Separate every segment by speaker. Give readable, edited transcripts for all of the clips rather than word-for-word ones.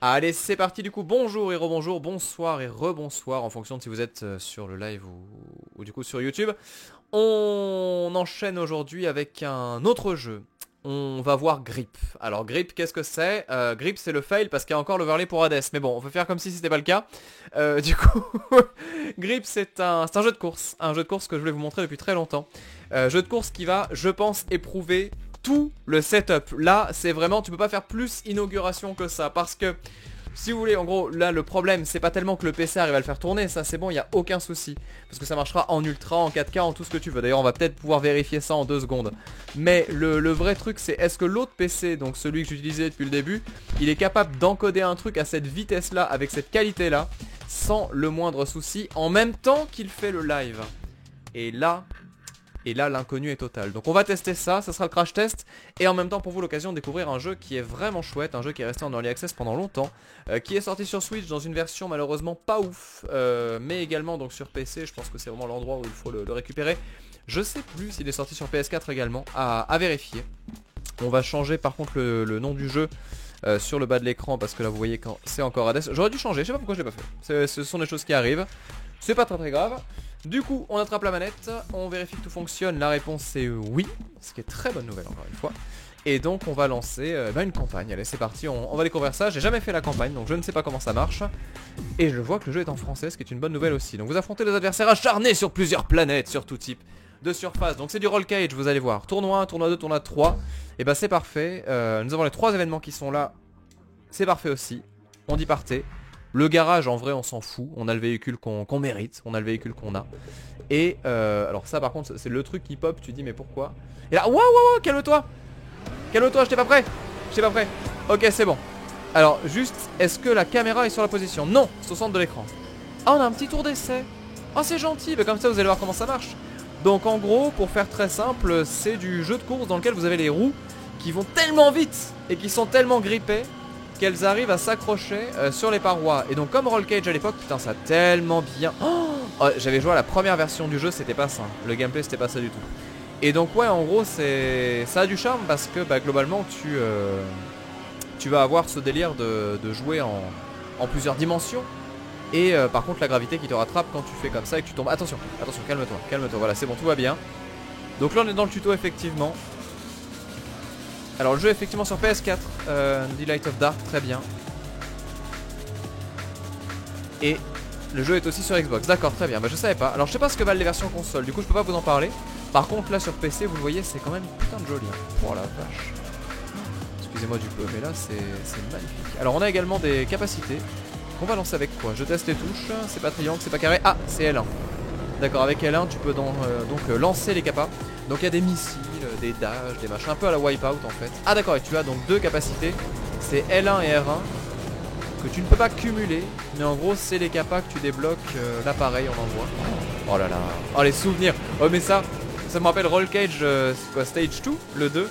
Speaker 1: Allez, c'est parti du coup, bonjour et rebonjour, bonsoir et rebonsoir en fonction de si vous êtes sur le live ou du coup sur YouTube. On enchaîne aujourd'hui avec un autre jeu. On va voir Grip. Alors Grip, qu'est-ce que c'est? Grip, c'est le fail parce qu'il y a encore l'overlay pour Hades. Mais bon, on peut faire comme si c'était pas le cas. Du coup, Grip, c'est un jeu de course. Un jeu de course que je voulais vous montrer depuis très longtemps. Jeu de course qui va, je pense, éprouver tout le setup. Là, c'est vraiment, tu peux pas faire plus inauguration que ça. Parce que, si vous voulez, en gros, là, le problème, c'est pas tellement que le PC arrive à le faire tourner. Ça, c'est bon, il n'y a aucun souci. Parce que ça marchera en ultra, en 4K, en tout ce que tu veux. D'ailleurs, on va peut-être pouvoir vérifier ça en 2 secondes. Mais le vrai truc, c'est est-ce que l'autre PC, donc celui que j'utilisais depuis le début, il est capable d'encoder un truc à cette vitesse-là, avec cette qualité-là, sans le moindre souci, en même temps qu'il fait le live. Et là... Et là, l'inconnu est total. Donc on va tester ça, ça sera le crash test. Et en même temps, pour vous, l'occasion de découvrir un jeu qui est vraiment chouette. Un jeu qui est resté en early access pendant longtemps. Qui est sorti sur Switch dans une version malheureusement pas ouf. Mais également donc sur PC. Je pense que c'est vraiment l'endroit où il faut le récupérer. Je sais plus s'il est sorti sur PS4 également. À vérifier. On va changer par contre le nom du jeu. Sur le bas de l'écran. Parce que là, vous voyez quand c'est encore Hades. J'aurais dû changer, je sais pas pourquoi je l'ai pas fait. Ce sont des choses qui arrivent. C'est pas très grave. Du coup, on attrape la manette, on vérifie que tout fonctionne, la réponse est oui, ce qui est très bonne nouvelle encore une fois. Et donc on va lancer une campagne, allez c'est parti, on va découvrir ça, j'ai jamais fait la campagne donc je ne sais pas comment ça marche. Et je vois que le jeu est en français, ce qui est une bonne nouvelle aussi. Donc vous affrontez des adversaires acharnés sur plusieurs planètes, sur tout type de surface. Donc c'est du roll cage, vous allez voir, tournoi 1, tournoi 2, tournoi 3. Et bah c'est parfait, nous avons les 3 événements qui sont là, c'est parfait aussi, on dit partez. Le garage en vrai on s'en fout, on a le véhicule qu'on mérite, on a le véhicule qu'on a. Et alors ça par contre c'est le truc qui pop, tu dis mais pourquoi? Et là, wow, calme-toi. Calme-toi, j'étais pas prêt. J'étais pas prêt. Ok c'est bon. Alors juste, est-ce que la caméra est sur la position? Non, c'est au centre de l'écran. Ah on a un petit tour d'essai. Oh c'est gentil, bah, comme ça vous allez voir comment ça marche. Donc en gros, pour faire très simple, c'est du jeu de course dans lequel vous avez les roues qui vont tellement vite et qui sont tellement grippées qu'elles arrivent à s'accrocher sur les parois. Et donc comme Roll Cage à l'époque, putain ça a tellement bien... Oh, j'avais joué à la première version du jeu, c'était pas ça. Le gameplay c'était pas ça du tout. Et donc ouais en gros ça a du charme parce que bah, globalement tu vas avoir ce délire de jouer en plusieurs dimensions. Et par contre la gravité qui te rattrape quand tu fais comme ça et que tu tombes. Attention, calme-toi, voilà c'est bon, tout va bien. Donc là on est dans le tuto effectivement. Alors le jeu est effectivement sur PS4, Delight of Dark, très bien. Et le jeu est aussi sur Xbox, d'accord, très bien, bah je savais pas. Alors je sais pas ce que valent les versions console, du coup je peux pas vous en parler. Par contre là sur PC vous le voyez c'est quand même putain de joli hein. Oh la vache. Excusez-moi du peu mais là c'est magnifique. Alors on a également des capacités qu'on va lancer avec quoi? Je teste les touches, c'est pas triangle, c'est pas carré, ah c'est L1. D'accord, avec L1 tu peux donc lancer les capas. Donc il y a des missiles, des dash, des machins, un peu à la wipeout en fait. Ah d'accord, et tu as donc 2 capacités, c'est L1 et R1 que tu ne peux pas cumuler. Mais en gros c'est les capas que tu débloques, l'appareil on en voit. Oh là là, oh les souvenirs. Oh mais ça me rappelle Roll Cage quoi, Stage 2, le 2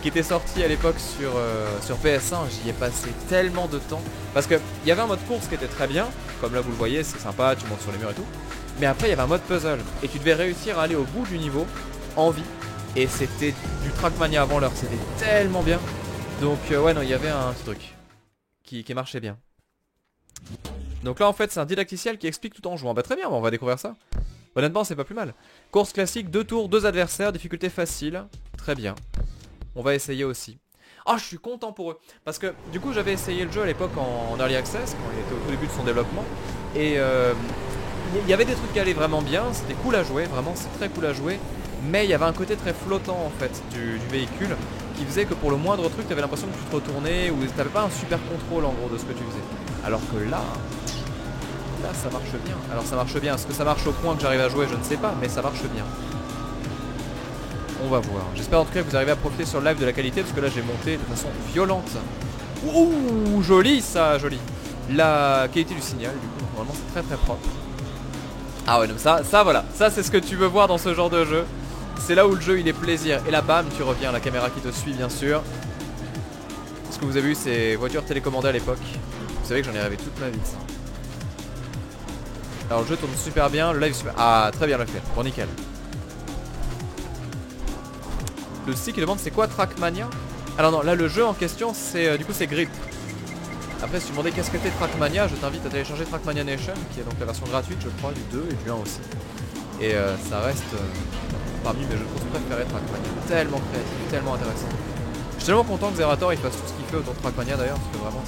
Speaker 1: qui était sorti à l'époque sur PS1. J'y ai passé tellement de temps. Parce qu'il y avait un mode course qui était très bien. Comme là vous le voyez, c'est sympa, tu montes sur les murs et tout. Mais après il y avait un mode puzzle. Et tu devais réussir à aller au bout du niveau en vie. Et c'était du Trackmania avant l'heure. C'était tellement bien. Donc ouais non il y avait un petit truc qui marchait bien. Donc là en fait c'est un didacticiel qui explique tout en jouant. Bah très bien, on va découvrir ça. Honnêtement c'est pas plus mal. Course classique, 2 tours, 2 adversaires, difficulté facile. Très bien. On va essayer aussi. Ah je suis content pour eux. Parce que du coup j'avais essayé le jeu à l'époque en early access, quand il était au tout début de son développement. Et il y avait des trucs qui allaient vraiment bien, c'était cool à jouer, vraiment c'est très cool à jouer. Mais il y avait un côté très flottant en fait du véhicule qui faisait que pour le moindre truc tu avais l'impression que tu te retournais ou t'avais pas un super contrôle en gros de ce que tu faisais. Alors que là ça marche bien. Alors ça marche bien, est-ce que ça marche au point que j'arrive à jouer? Je ne sais pas, mais ça marche bien. On va voir. J'espère en tout cas que vous arrivez à profiter sur le live de la qualité parce que là j'ai monté de façon violente. Ouh, joli ça, joli. La qualité du signal du coup, normalement c'est très propre. Ah ouais, donc ça voilà, ça c'est ce que tu veux voir dans ce genre de jeu. C'est là où le jeu il est plaisir. Et là bam, tu reviens, la caméra qui te suit bien sûr. Ce que vous avez vu c'est voiture télécommandée à l'époque. Vous savez que j'en ai rêvé toute ma vie ça. Alors le jeu tourne super bien, le live super... Ah très bien le fait, bon nickel. Le stick qui demande c'est quoi Trackmania? Alors non, là le jeu en question c'est du coup c'est Grip. Après si tu demandais qu'est-ce que t'es Trackmania, je t'invite à télécharger Trackmania Nation, qui est donc la version gratuite je crois du 2 et du 1 aussi. Et ça reste parmi mes jeux de course préférés Trackmania. Tellement créatif, tellement intéressant. Je suis tellement content que Zerator il fasse tout ce qu'il fait autour de Trackmania d'ailleurs, parce que vraiment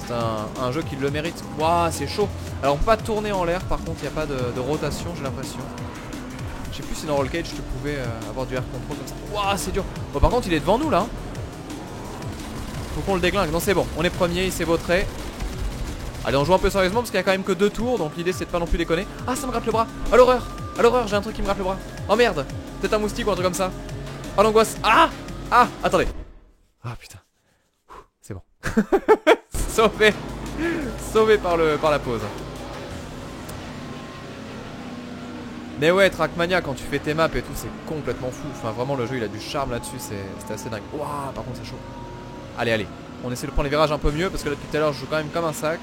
Speaker 1: c'est un jeu qui le mérite. Waouh, c'est chaud. Alors on peut pas tourner en l'air, par contre il n'y a pas de rotation, j'ai l'impression. Je sais plus si dans Roll Cage tu pouvais avoir du air control comme ça. Waouh, c'est dur. Bon par contre il est devant nous là. Faut qu'on le déglingue. Non c'est bon, on est premier, il s'est vautré. Allez on joue un peu sérieusement parce qu'il y a quand même que 2 tours. Donc l'idée c'est de pas non plus déconner. Ah ça me gratte le bras. À l'horreur. À l'horreur, j'ai un truc qui me gratte le bras. Oh merde. Peut-être un moustique ou un truc comme ça. Oh l'angoisse. Ah. Ah attendez. Ah putain. C'est bon. Sauvé. Sauvé par la pause. Mais ouais, Trackmania, quand tu fais tes maps et tout, c'est complètement fou. Enfin, vraiment, le jeu il a du charme là-dessus. C'était assez dingue. Waouh, par contre, c'est chaud. Allez, allez. On essaie de prendre les virages un peu mieux parce que là, depuis tout à l'heure, je joue quand même comme un sac.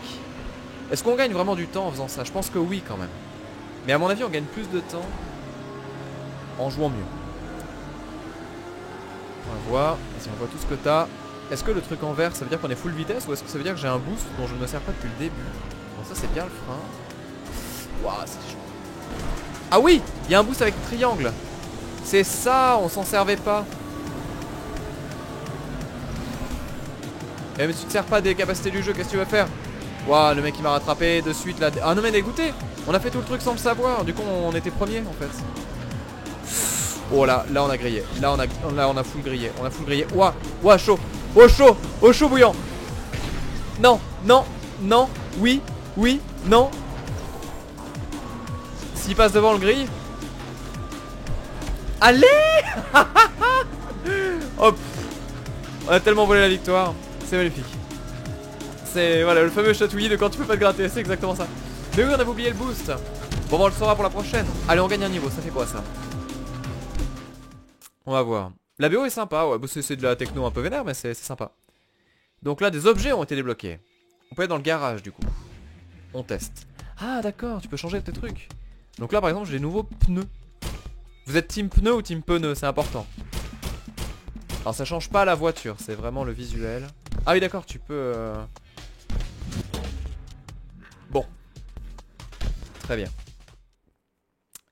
Speaker 1: Est-ce qu'on gagne vraiment du temps en faisant ça? Je pense que oui, quand même. Mais à mon avis, on gagne plus de temps en jouant mieux. On va voir. Vas-y, on voit tout ce que t'as. Est-ce que le truc en vert, ça veut dire qu'on est full vitesse ou est-ce que ça veut dire que j'ai un boost dont je ne me sers pas depuis le début? Bon, ça, c'est bien le frein. Waouh, c'est chaud. Ah oui, il y a un boost avec triangle. C'est ça, on s'en servait pas. Eh mais tu te sers pas des capacités du jeu, qu'est-ce que tu vas faire? Waouh, le mec il m'a rattrapé de suite là. Ah non mais dégoûté. On a fait tout le truc sans le savoir. Du coup on était premier en fait. Oh là, là on a grillé. Là on a full grillé. On a full grillé. Ouah, ouah chaud. Oh chaud. Oh chaud bouillant. Non, non, non. Oui, oui, non. S'il passe devant le grille. Allez. Hop. On a tellement volé la victoire. C'est magnifique. C'est voilà le fameux chatouillis de quand tu peux pas te gratter. C'est exactement ça. Mais oui on avait oublié le boost. Bon on le saura pour la prochaine. Allez on gagne un niveau. Ça fait quoi ça? On va voir. La BO est sympa. Ouais c'est de la techno un peu vénère mais c'est sympa. Donc là des objets ont été débloqués. On peut être dans le garage du coup. On teste. Ah d'accord, tu peux changer tes trucs. Donc là par exemple j'ai des nouveaux pneus. Vous êtes team pneus ou team pneus? C'est important. Alors ça change pas la voiture, c'est vraiment le visuel. Ah oui d'accord, tu peux... Bon. Très bien.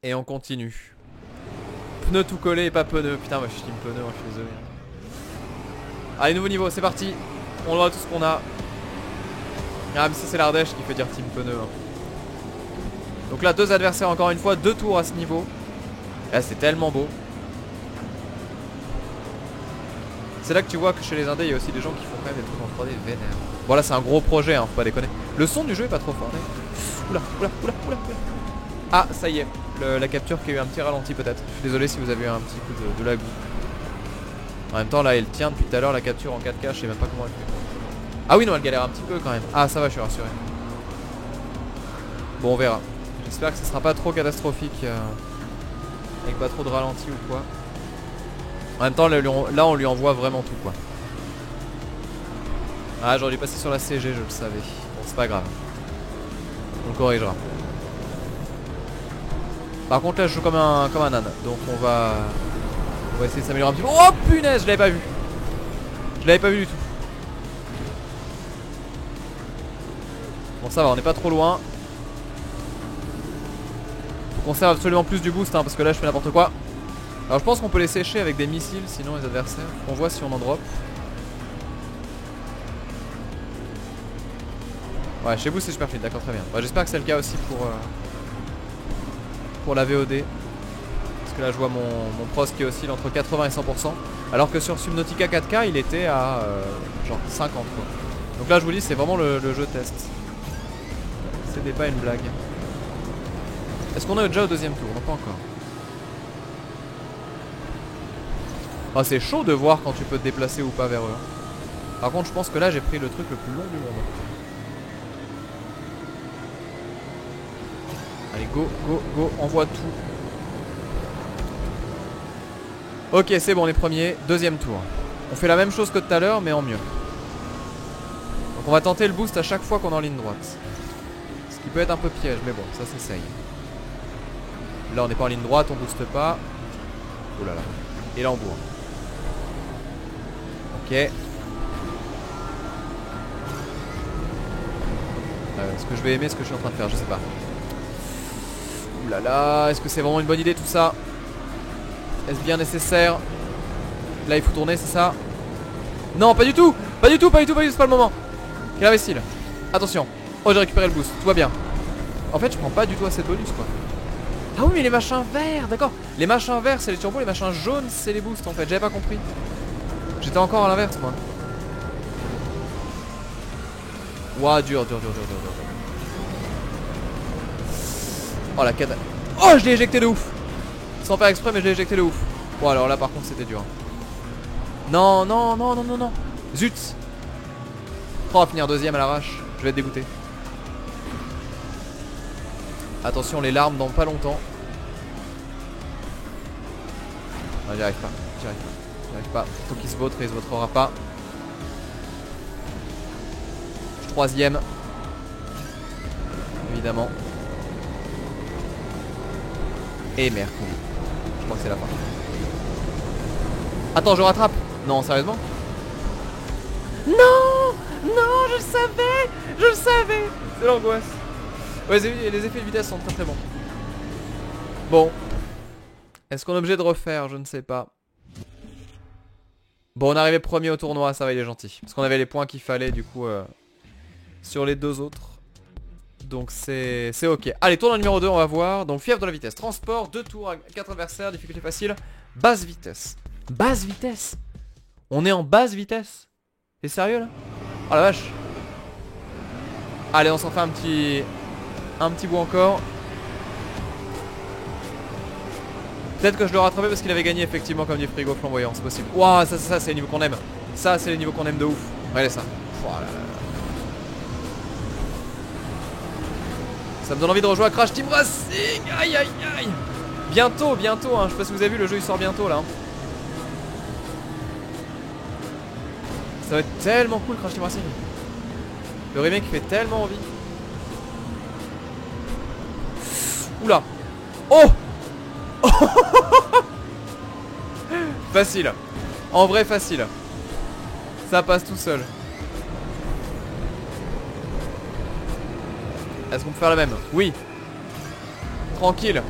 Speaker 1: Et on continue. Pneus tout collés et pas pneus. Putain moi je suis team pneus, moi je suis désolé. Allez nouveau niveau, c'est parti. On voit tout ce qu'on a. Ah mais ça c'est l'Ardèche qui fait dire team pneus hein. Donc là 2 adversaires encore une fois, 2 tours à ce niveau. Et là c'est tellement beau. C'est là que tu vois que chez les indés il y a aussi des gens qui font quand même des trucs en 3D vénère. Bon là c'est un gros projet hein, faut pas déconner. Le son du jeu est pas trop fort. Oula, oula, oula, oula, oula. Ah ça y est, la capture qui a eu un petit ralenti peut-être. Je suis désolé si vous avez eu un petit coup de lagout. En même temps là elle tient depuis tout à l'heure la capture en 4K, je sais même pas comment elle fait. Ah oui non elle galère un petit peu quand même. Ah ça va je suis rassuré. Bon on verra. J'espère que ce sera pas trop catastrophique avec pas trop de ralenti ou quoi. En même temps là on lui envoie vraiment tout quoi. Ah j'aurais dû passer sur la CG, je le savais. Bon c'est pas grave. On le corrigera. Par contre là je joue comme un âne. Donc on va essayer de s'améliorer un petit peu. Oh punaise, je l'avais pas vu. Je l'avais pas vu du tout. Bon ça va, on n'est pas trop loin. Faut qu'on serve absolument plus du boost hein, parce que là je fais n'importe quoi. Alors je pense qu'on peut les sécher avec des missiles sinon les adversaires. On voit si on en drop. Ouais chez vous c'est super fluide, d'accord très bien. Bah, j'espère que c'est le cas aussi pour la VOD. Parce que là je vois mon pros qui oscille entre 80 et 100%. Alors que sur Subnautica 4K il était à genre 50 quoi. Donc là je vous dis c'est vraiment le jeu test. C'était pas une blague. Est-ce qu'on est déjà au deuxième tour? Non pas encore. Ah, c'est chaud de voir quand tu peux te déplacer ou pas vers eux. Par contre je pense que là j'ai pris le truc le plus long du monde. Allez go, go, go, envoie tout. Ok c'est bon les premiers, deuxième tour. On fait la même chose que tout à l'heure mais en mieux. Donc on va tenter le boost à chaque fois qu'on est en ligne droite. Ce qui peut être un peu piège mais bon ça s'essaye. Là on n'est pas en ligne droite, on booste pas. Oh là là. Et là on bourre. Ok. est-ce que je vais aimer ce que je suis en train de faire? Je sais pas. Ouh là là, est-ce que c'est vraiment une bonne idée tout ça? Est-ce bien nécessaire? Là il faut tourner, c'est ça? Non, pas du tout! Pas du tout, pas du tout, pas du tout, c'est pas le moment. Quel imbécile. Attention. Oh, j'ai récupéré le boost, tout va bien. En fait je prends pas du tout assez de bonus quoi. Ah oui mais les machins verts, d'accord. Les machins verts c'est les turbos, les machins jaunes c'est les boosts en fait, j'avais pas compris. J'étais encore à l'inverse moi. Ouah, dur. Oh la cata. Oh, je l'ai éjecté de ouf. Sans faire exprès mais je l'ai éjecté de ouf. Bon alors là par contre c'était dur. Non. Zut. Oh, à finir deuxième à l'arrache. Je vais être dégoûté. Attention les larmes dans pas longtemps. Non, j'y arrive pas. Faut qu'il se vautre et il se vautrera pas. Je suis troisième. Évidemment. Et merde. Je crois que c'est la fin. Attends, je rattrape. Non, sérieusement? Non, je le savais. C'est l'angoisse. Ouais, les effets de vitesse sont très très bons. Bon. Est-ce qu'on est obligé de refaire? Je ne sais pas. Bon, on est arrivé premier au tournoi, ça va, il est gentil. Parce qu'on avait les points qu'il fallait du coup sur les deux autres. Donc c'est ok. Allez, tournoi numéro 2, on va voir. Donc fièvre de la vitesse. Transport, 2 tours à 4 adversaires, difficulté facile. Basse vitesse. Basse vitesse? On est en basse vitesse? T'es sérieux là? Oh la vache. Allez, on s'en fait un petit bout encore. Peut-être que je le rattrapais parce qu'il avait gagné effectivement comme du frigo flamboyant, c'est possible. Ouah, ça c'est les niveaux qu'on aime. Ça c'est les niveaux qu'on aime de ouf. Regardez ça. Voilà. Ça me donne envie de rejouer à Crash Team Racing. Aïe. Bientôt, hein. Je sais pas si vous avez vu, le jeu il sort bientôt là. Ça va être tellement cool Crash Team Racing. Le remake fait tellement envie. Oula. Oh. Facile. En vrai facile. Ça passe tout seul. Est-ce qu'on peut faire la même? Oui. Tranquille.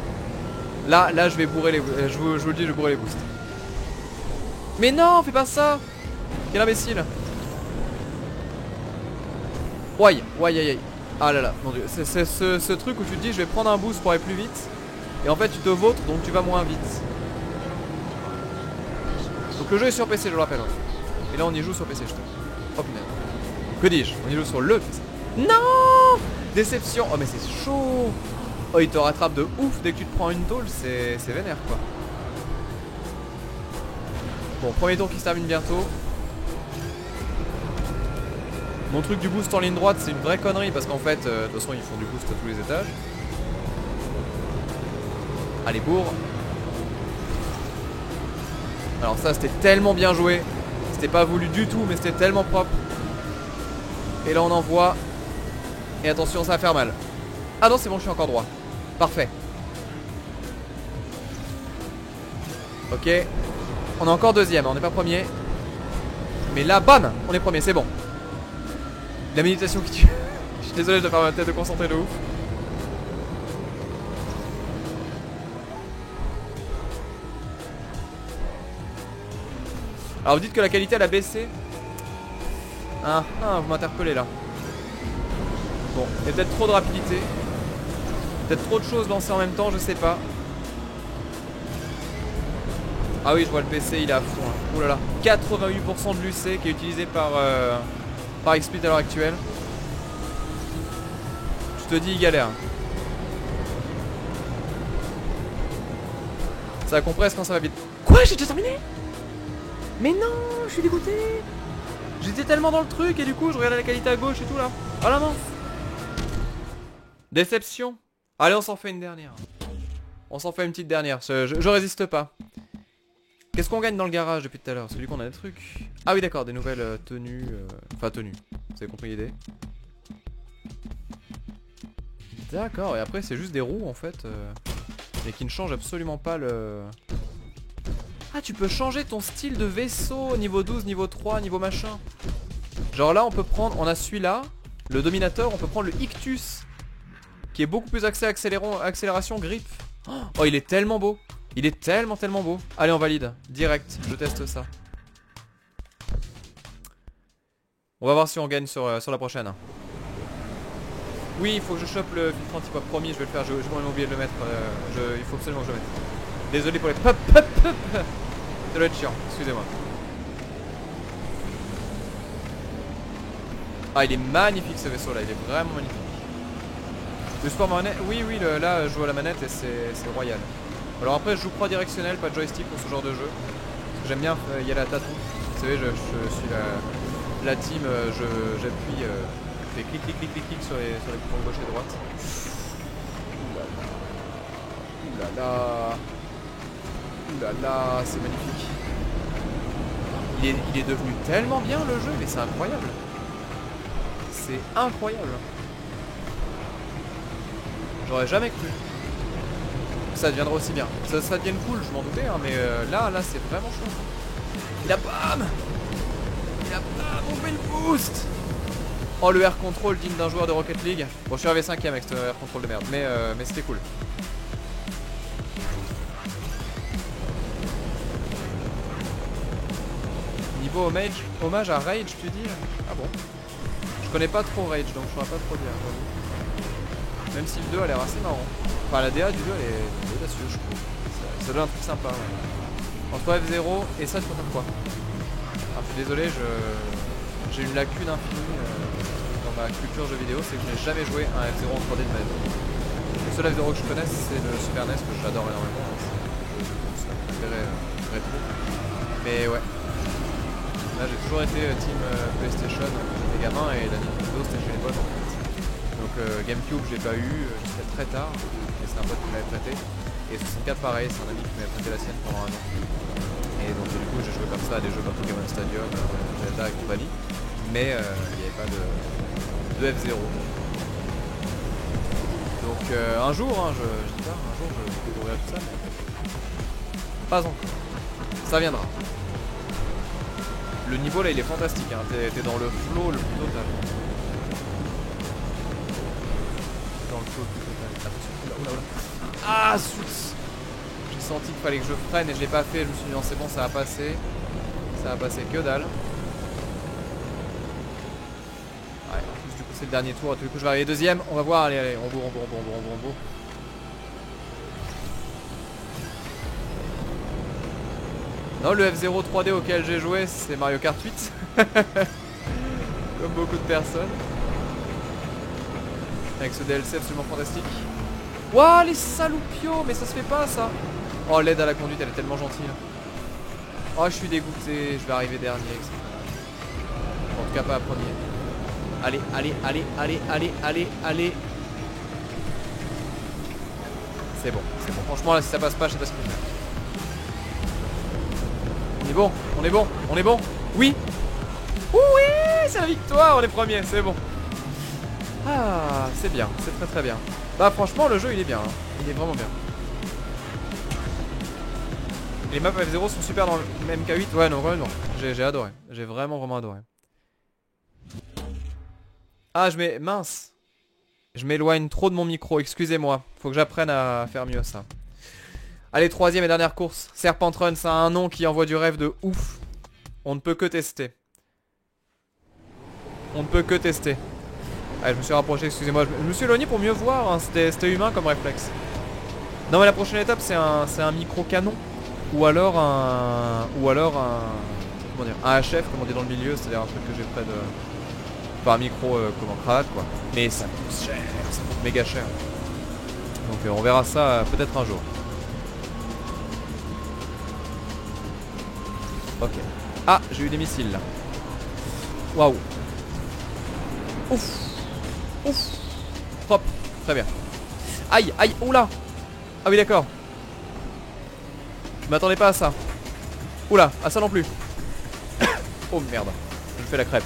Speaker 1: Là je vais bourrer les... Je vous le dis, je vais bourrer les boosts. Mais non, fais pas ça. Quel imbécile. Aïe. Ah là là, mon dieu. C'est ce truc où tu te dis je vais prendre un boost pour aller plus vite. Et en fait tu te vautres donc tu vas moins vite. Donc le jeu est sur PC, je le rappelle. Et là on y joue sur PC, je te... Oh putain. Que dis-je? On y joue sur le PC. Non. Déception. Oh mais c'est chaud. Oh il te rattrape de ouf dès que tu te prends une tôle. C'est vénère quoi. Bon, premier tour qui se termine bientôt. Mon truc du boost en ligne droite c'est une vraie connerie. Parce qu'en fait de toute façon ils font du boost à tous les étages. Allez bourre. Alors ça c'était tellement bien joué. C'était pas voulu du tout mais c'était tellement propre. Et là on envoie. Et attention ça va faire mal. Ah non c'est bon je suis encore droit. Parfait. Ok. On est encore deuxième, on n'est pas premier. Mais là bam, on est premier, c'est bon. La méditation qui tue. Je suis désolé, je dois faire ma tête de concentré de ouf. Alors vous dites que la qualité elle a baissé. Vous m'interpellez là. Bon, il y a peut-être trop de rapidité. Peut-être trop de choses lancées en même temps, je sais pas. Ah oui, je vois le PC, il est à fond. Ouh là là, 88% de l'UC qui est utilisé par XSplit à l'heure actuelle. Je te dis, il galère. Ça compresse quand ça va vite. Quoi, j'ai déjà terminé? Mais non, je suis dégoûté. J'étais tellement dans le truc et du coup je regardais la qualité à gauche et tout là. Ah la mince. Déception. Allez, on s'en fait une dernière. On s'en fait une petite dernière, je résiste pas. Qu'est-ce qu'on gagne dans le garage depuis tout à l'heure? Parce que du coup on a des trucs. Ah oui d'accord, des nouvelles tenues. Enfin tenues, vous avez compris l'idée. D'accord, et après c'est juste des roues en fait. Mais qui ne changent absolument pas le... Ah tu peux changer ton style de vaisseau. Niveau 12, niveau 3, niveau machin. Genre là on peut prendre, on a celui-là. Le Dominator, on peut prendre le Ictus, qui est beaucoup plus axé accélération, grip. Oh, il est tellement beau. Il est tellement beau. Allez, on valide. Direct, je teste ça. On va voir si on gagne sur la prochaine. Oui, il faut que je chope le filtre anti-pop. Promis, je vais le faire. J'ai quand même oublié de le mettre. Il faut absolument que je le mette. Désolé pour les pop. Ça doit être chiant. Excusez-moi. Ah, il est magnifique ce vaisseau là. Il est vraiment magnifique. Le sport manette. Oui, là, je joue à la manette et c'est royal. Alors après, je joue 3 directionnel, pas de joystick pour ce genre de jeu. J'aime bien y aller à tâtons. Vous savez, je suis la team. J'appuie. Fais clic sur les boutons gauche et droite. Oulala, c'est magnifique. Il est devenu tellement bien le jeu, mais c'est incroyable. C'est incroyable. J'aurais jamais cru que ça deviendra aussi bien. Ça devienne cool, je m'en doutais, hein, mais là c'est vraiment chaud. Il a pas bombé le boost. Oh, le air control digne d'un joueur de Rocket League. Bon, je suis arrivé 5ème avec ce air control de merde, mais c'était cool. Niveau hommage à Rage, tu dis? Ah bon? Je connais pas trop Rage, donc je saurais pas trop dire. Même si le 2 a l'air assez marrant. Enfin, la DA du 2 elle est audacieuse, je trouve. Ça donne un truc sympa. Ouais. Entre F0 et ça, tu peux faire quoi? Ah, je suis désolé, j'ai une lacune infinie dans ma culture jeux vidéo, c'est que je n'ai jamais joué à un F0 en 3D de ma vie. Le seul F0 que je connaisse, c'est le Super NES, que j'adore énormément. C'est mon préféré rétro. Mais ouais. Là, j'ai toujours été team PlayStation quand j'étais gamin, et la Nintendo c'était chez les potes en fait. Donc GameCube j'ai pas eu jusqu'à très tard, mais c'est un pote qui m'avait prêté. Et 64 pareil, c'est un ami qui m'avait prêté la sienne pendant un an. Et donc du coup j'ai joué comme ça à des jeux comme Pokémon Stadium, Zelda et compagnie. Mais il n'y avait pas de F0. Donc un jour, hein, je dis pas, un jour je découvrirai tout ça, mais pas encore. Ça viendra. Le niveau là il est fantastique, hein. T'es dans le flow le plus total. Dans le flow le plus total. Attention, oula. Ah, zut. J'ai senti qu'il fallait que je freine et je l'ai pas fait. Je me suis dit non, c'est bon, ça va passer. Ça va passer que dalle. Ouais, en plus du coup c'est le dernier tour. Du coup je vais arriver deuxième. On va voir, allez, on bourre. Non, le F0 3D auquel j'ai joué, c'est Mario Kart 8. Comme beaucoup de personnes. Avec ce DLC absolument fantastique. Wouah, les saloupios. Mais ça se fait pas, ça. Oh, l'aide à la conduite, elle est tellement gentille. Oh, je suis dégoûté. Je vais arriver dernier. En tout cas, pas à premier. Allez. C'est bon. Franchement, là, si ça passe pas, je sais pas ce qu'il faut faire. On est bon. Oui, c'est la victoire, on est premier, c'est bon. Ah, c'est bien, c'est très bien. Bah franchement, le jeu il est bien, hein. Il est vraiment bien. Les maps F0 sont super dans le MK8. Ouais, non, vraiment, j'ai adoré. J'ai vraiment adoré. Ah, mince. Je m'éloigne trop de mon micro, excusez-moi. Faut que j'apprenne à faire mieux ça. Allez, troisième et dernière course. Serpent Run, ça a un nom qui envoie du rêve de ouf. On ne peut que tester. Allez, je me suis rapproché, excusez-moi. Je me suis éloigné pour mieux voir, hein. C'était humain comme réflexe. Non, mais la prochaine étape, c'est un micro-canon. Ou alors un... Comment dire, un HF, comme on dit dans le milieu. C'est-à-dire un truc que j'ai près de... Enfin, un micro, cravate, quoi. Mais ça coûte cher, ça coûte méga cher. Donc on verra ça peut-être un jour. Ok. Ah, j'ai eu des missiles là. Waouh. Ouf. Hop. Très bien. Aïe. Oula. Ah oui, d'accord. Je m'attendais pas à ça. Oula. À ça non plus. Oh merde. Je fais la crêpe.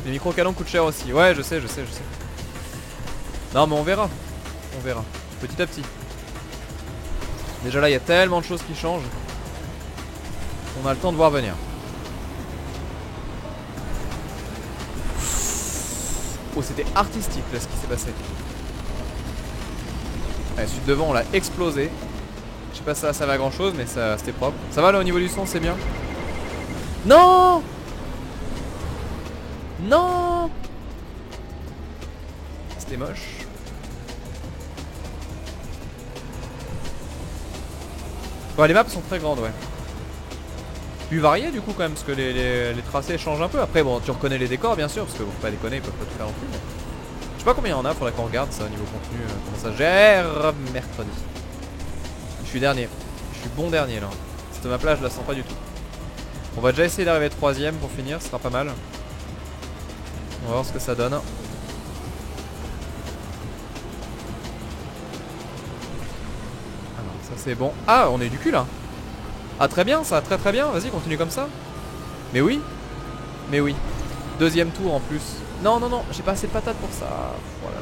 Speaker 1: Les micro-canons coûtent cher aussi. Ouais, je sais. Non, mais on verra. Petit à petit. Déjà là, il y a tellement de choses qui changent. On a le temps de voir venir. Oh, c'était artistique là ce qui s'est passé. Ouais, celui de devant on l'a explosé. Je sais pas si ça va à grand chose mais ça c'était propre. Ça va là au niveau du son, c'est bien. Non. Non. C'était moche. Bon, les maps sont très grandes, ouais. Plus variées du coup quand même, parce que les tracés changent un peu. Après bon, tu reconnais les décors bien sûr, parce que faut pas déconner, ils peuvent pas tout faire non plus. Mais... je sais pas combien il y en a, faudrait qu'on regarde ça au niveau contenu, comment ça gère mercredi. Je suis dernier, je suis bon dernier là. Cette map là je la sens pas du tout. On va déjà essayer d'arriver 3ème pour finir, ce sera pas mal. On va voir ce que ça donne. Alors ça c'est bon. Ah on est du cul là. Ah très bien ça, très très bien, vas-y continue comme ça. Mais oui. Mais oui. Deuxième tour en plus. Non non non, j'ai pas assez de patates pour ça. Voilà.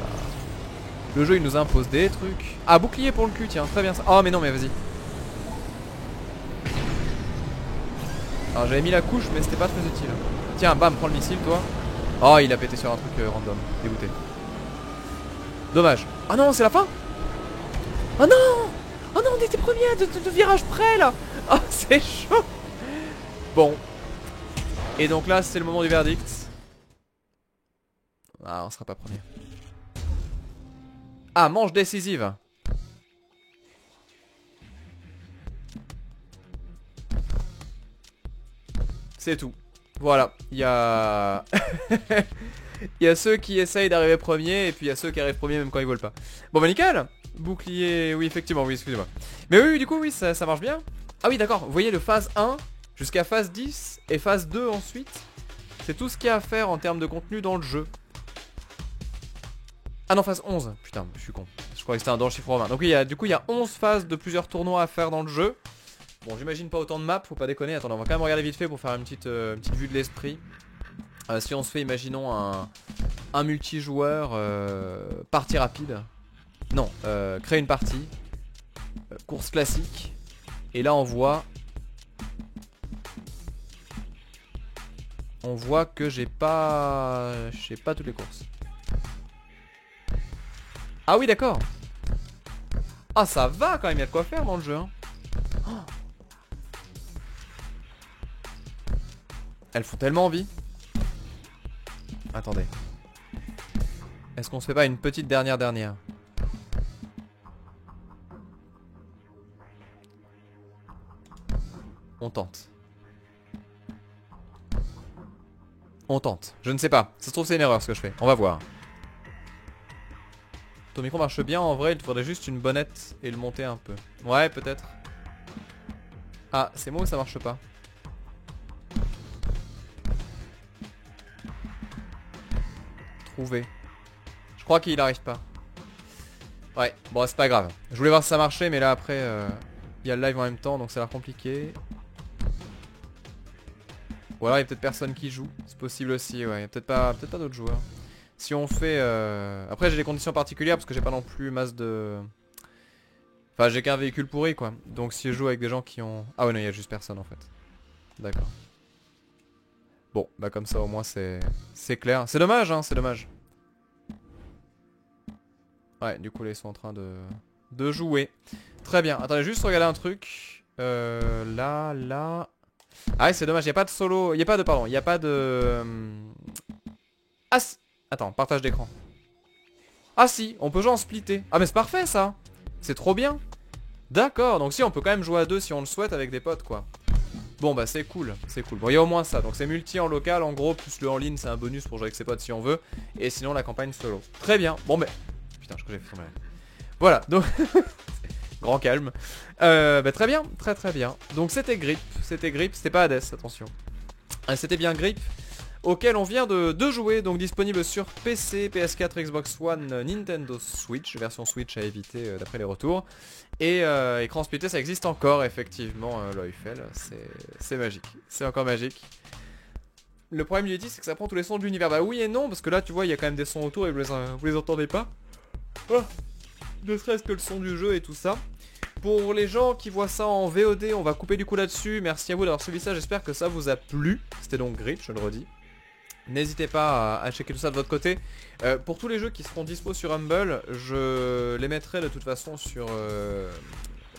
Speaker 1: Le jeu il nous impose des trucs. Ah bouclier pour le cul, tiens, très bien ça. Oh mais non mais vas-y. Alors j'avais mis la couche mais c'était pas très utile. Tiens bam, prends le missile toi. Oh il a pété sur un truc random, dégoûté. Dommage. Ah non c'est la fin. Oh non. Oh non on était premier de virage près là. Oh c'est chaud. Bon. Et donc là c'est le moment du verdict. Ah on sera pas premier. Ah manche décisive. C'est tout. Voilà. Il y a... il y a ceux qui essayent d'arriver premier et puis il y a ceux qui arrivent premier même quand ils volent pas. Bon bah nickel. Bouclier, oui effectivement, oui excusez-moi. Mais oui du coup oui ça marche bien. Ah oui d'accord, vous voyez le phase 1 jusqu'à phase 10 et phase 2 ensuite. C'est tout ce qu'il y a à faire en termes de contenu dans le jeu. Ah non phase 11, putain je suis con. Je croyais que c'était dans le chiffre romain. Donc oui, du coup il y a 11 phases de plusieurs tournois à faire dans le jeu. Bon j'imagine pas autant de maps, faut pas déconner. Attendez on va quand même regarder vite fait pour faire une petite vue de l'esprit. Si on se fait imaginons un multijoueur partie rapide. Non, créer une partie. Course classique. Et là on voit que j'ai pas toutes les courses. Ah oui d'accord. Ah ça va quand même, il y a de quoi faire dans le jeu hein. Oh. Elles font tellement envie. Attendez. Est-ce qu'on se fait pas une petite dernière? On tente. On tente. Je ne sais pas. Ça se trouve c'est une erreur ce que je fais. On va voir. Ton micro marche bien en vrai, il te faudrait juste une bonnette et le monter un peu. Ouais peut-être. Ah c'est moi ou ça marche pas? Trouver. Je crois qu'il arrive pas. Ouais bon c'est pas grave. Je voulais voir si ça marchait mais là après il y a le live en même temps donc ça a l'air compliqué. Ou alors il y a peut-être personne qui joue. C'est possible aussi ouais. Il y a peut-être pas d'autres joueurs. Si on fait... Après j'ai des conditions particulières parce que j'ai pas non plus masse de... Enfin j'ai qu'un véhicule pourri quoi. Donc si je joue avec des gens qui ont... Ah ouais non il y a juste personne en fait. D'accord. Bon bah comme ça au moins c'est clair. C'est dommage hein, c'est dommage. Ouais du coup là ils sont en train de jouer. Très bien. Attendez juste regarder un truc. Là. Ah ouais c'est dommage, il n'y a pas de solo. Il n'y a pas de... Pardon, il n'y a pas de... Ah si. Attends, partage d'écran. Ah si, on peut jouer en splitté. Ah mais c'est parfait ça. C'est trop bien. D'accord, donc si on peut quand même jouer à deux si on le souhaite avec des potes quoi. Bon bah c'est cool, c'est cool. Bon il y a au moins ça, donc c'est multi en local en gros, plus le en ligne c'est un bonus pour jouer avec ses potes si on veut. Et sinon la campagne solo. Très bien, bon mais... Putain je crois que j'ai fait tomber. Voilà, donc... Grand calme. Bah très bien, très bien. Donc c'était Grip, c'était pas Hades, attention. C'était bien Grip. Auquel on vient de jouer, donc disponible sur PC, PS4, Xbox One, Nintendo Switch, version Switch à éviter d'après les retours. Et écran splitté ça existe encore effectivement, l'Oifel, c'est magique, c'est encore magique. Le problème du Yeti c'est que ça prend tous les sons de l'univers, bah oui et non, parce que là tu vois il y a quand même des sons autour et vous les entendez pas. Oh, ne serait-ce que le son du jeu et tout ça. Pour les gens qui voient ça en VOD, on va couper du coup là-dessus. Merci à vous d'avoir suivi ça, j'espère que ça vous a plu. C'était donc Grid, je le redis. N'hésitez pas à checker tout ça de votre côté. Pour tous les jeux qui seront dispo sur Humble, je les mettrai de toute façon sur...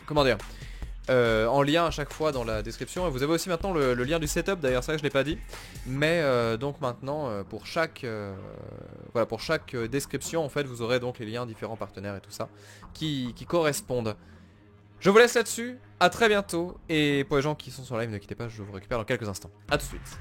Speaker 1: comment dire, en lien à chaque fois dans la description. Et vous avez aussi maintenant le lien du setup, d'ailleurs ça je l'ai pas dit. Mais donc maintenant pour chaque voilà, pour chaque description en fait vous aurez donc les liens différents partenaires et tout ça qui correspondent. Je vous laisse là-dessus, à très bientôt. Et pour les gens qui sont sur live, ne quittez pas, je vous récupère dans quelques instants. A tout de suite.